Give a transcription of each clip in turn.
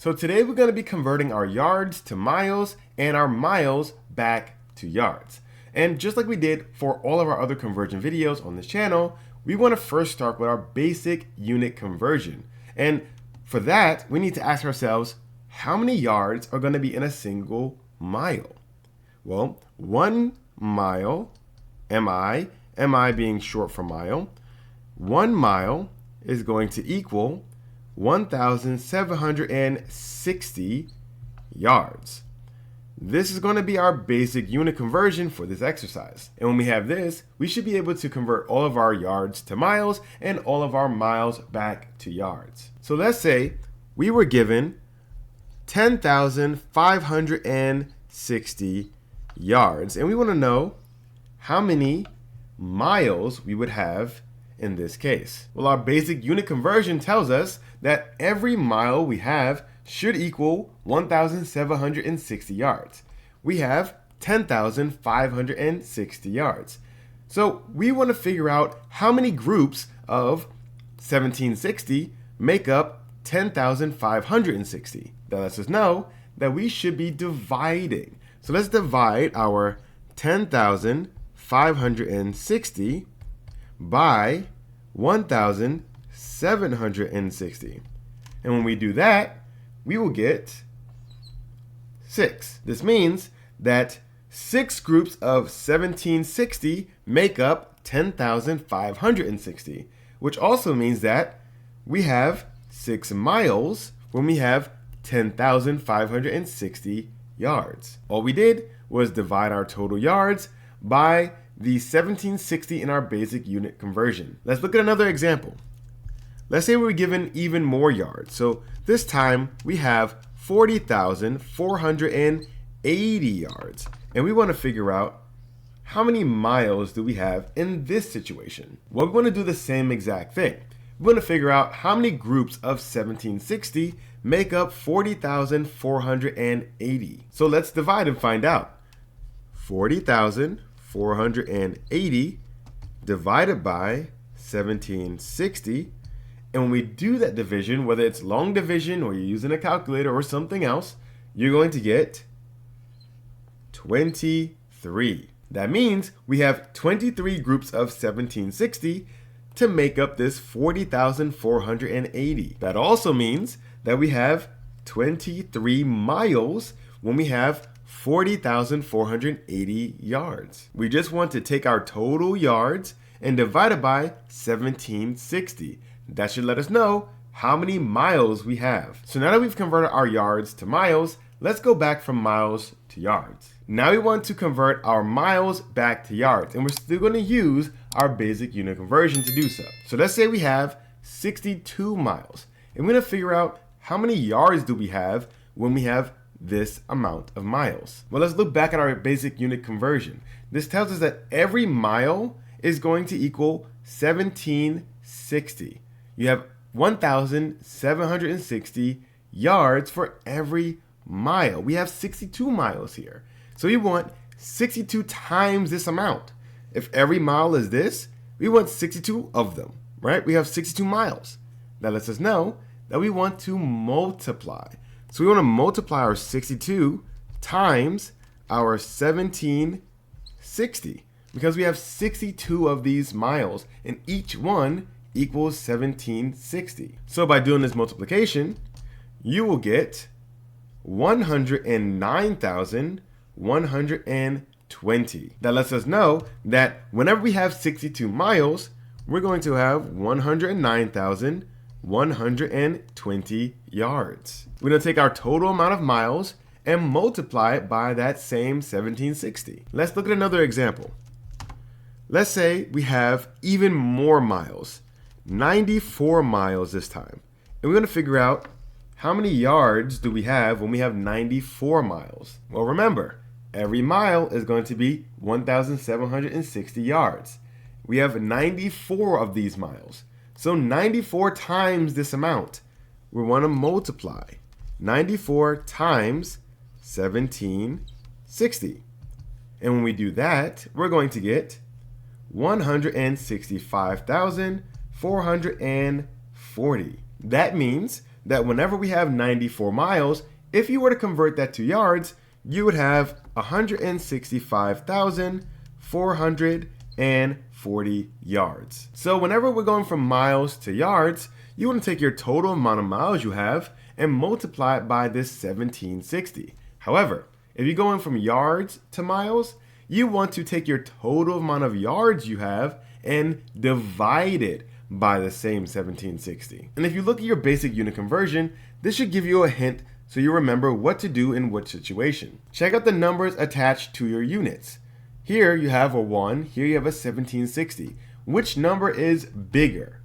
So today we're going to be converting our yards to miles and our miles back to yards. And just like we did for all of our other conversion videos on this channel, we want to first start with our basic unit conversion. And for that, we need to ask ourselves, how many yards are going to be in a single mile? Well, 1 mile, mi being short for mile, 1 mile is going to equal 1,760 yards. This is going to be our basic unit conversion for this exercise. And when we have this, we should be able to convert all of our yards to miles and all of our miles back to yards. So let's say we were given 10,560 yards, and we want to know how many miles we would have in this case. Well, our basic unit conversion tells us that every mile we have should equal 1,760 yards. We have 10,560 yards. So we want to figure out how many groups of 1,760 make up 10,560. That lets us know that we should be dividing. So let's divide our 10,560 by 1,760. And when we do that, we will get 6. This means that 6 groups of 1,760 make up 10,560, which also means that we have 6 miles when we have 10,560 yards. All we did was divide our total yards by the 1,760 in our basic unit conversion. Let's look at another example. Let's say we're given even more yards. So this time we have 40,480 yards. And we want to figure out how many miles do we have in this situation. Well, we want to do the same exact thing. We want to figure out how many groups of 1,760 make up 40,480. So let's divide and find out. 40,480 divided by 1,760. And when we do that division, whether it's long division or you're using a calculator or something else, you're going to get 23. That means we have 23 groups of 1,760 to make up this 40,480. That also means that we have 23 miles when we have 40,480 yards. We just want to take our total yards and divide it by 1,760. That should let us know how many miles we have. So now that we've converted our yards to miles, let's go back from miles to yards. Now we want to convert our miles back to yards, and we're still going to use our basic unit conversion to do so. So let's say we have 62 miles, and we're going to figure out how many yards do we have when we have this amount of miles. Well, let's look back at our basic unit conversion. This tells us that every mile is going to equal 1,760. You have 1,760 yards for every mile. We have 62 miles here. So we want 62 times this amount. If every mile is this, we want 62 of them, right? We have 62 miles. That lets us know that we want to multiply. So we want to multiply our 62 times our 1,760 because we have 62 of these miles and each one equals 1,760. So by doing this multiplication, you will get 109,120. That lets us know that whenever we have 62 miles, we're going to have 109,120 yards. We're going to take our total amount of miles and multiply it by that same 1,760. Let's look at another example. Let's say we have even more miles, 94 miles this time. And we're going to figure out how many yards do we have when we have 94 miles. Well, remember, every mile is going to be 1,760 yards. We have 94 of these miles. So 94 times this amount. We want to multiply 94 times 1,760. And when we do that, we're going to get 165,440. That means that whenever we have 94 miles, if you were to convert that to yards, you would have 165,440 yards. So whenever we're going from miles to yards, you want to take your total amount of miles you have and multiply it by this 1760. However, if you're going from yards to miles, you want to take your total amount of yards you have and divide it by the same 1760. And if you look at your basic unit conversion, this should give you a hint so you remember what to do in which situation. Check out the numbers attached to your units. Here you have a 1, here you have a 1760. Which number is bigger?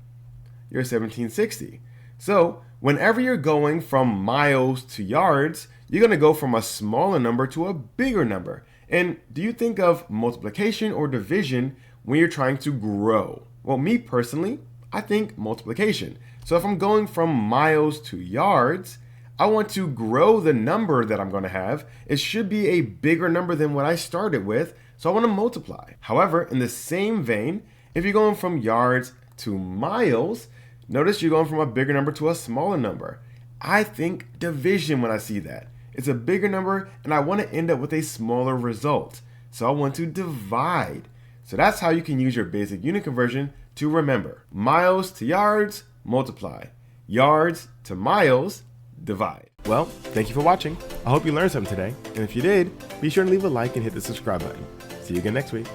Your 1760. So whenever you're going from miles to yards, you're going to go from a smaller number to a bigger number. And do you think of multiplication or division when you're trying to grow? Well, me personally, I think multiplication. So if I'm going from miles to yards, I want to grow the number that I'm going to have. It should be a bigger number than what I started with, so I want to multiply. However, in the same vein, if you're going from yards to miles, notice you're going from a bigger number to a smaller number. I think division when I see that. It's a bigger number and I want to end up with a smaller result. So I want to divide. So that's how you can use your basic unit conversion to remember. Miles to yards, multiply. Yards to miles, divide. Well, thank you for watching. I hope you learned something today. And if you did, be sure to leave a like and hit the subscribe button. See you again next week.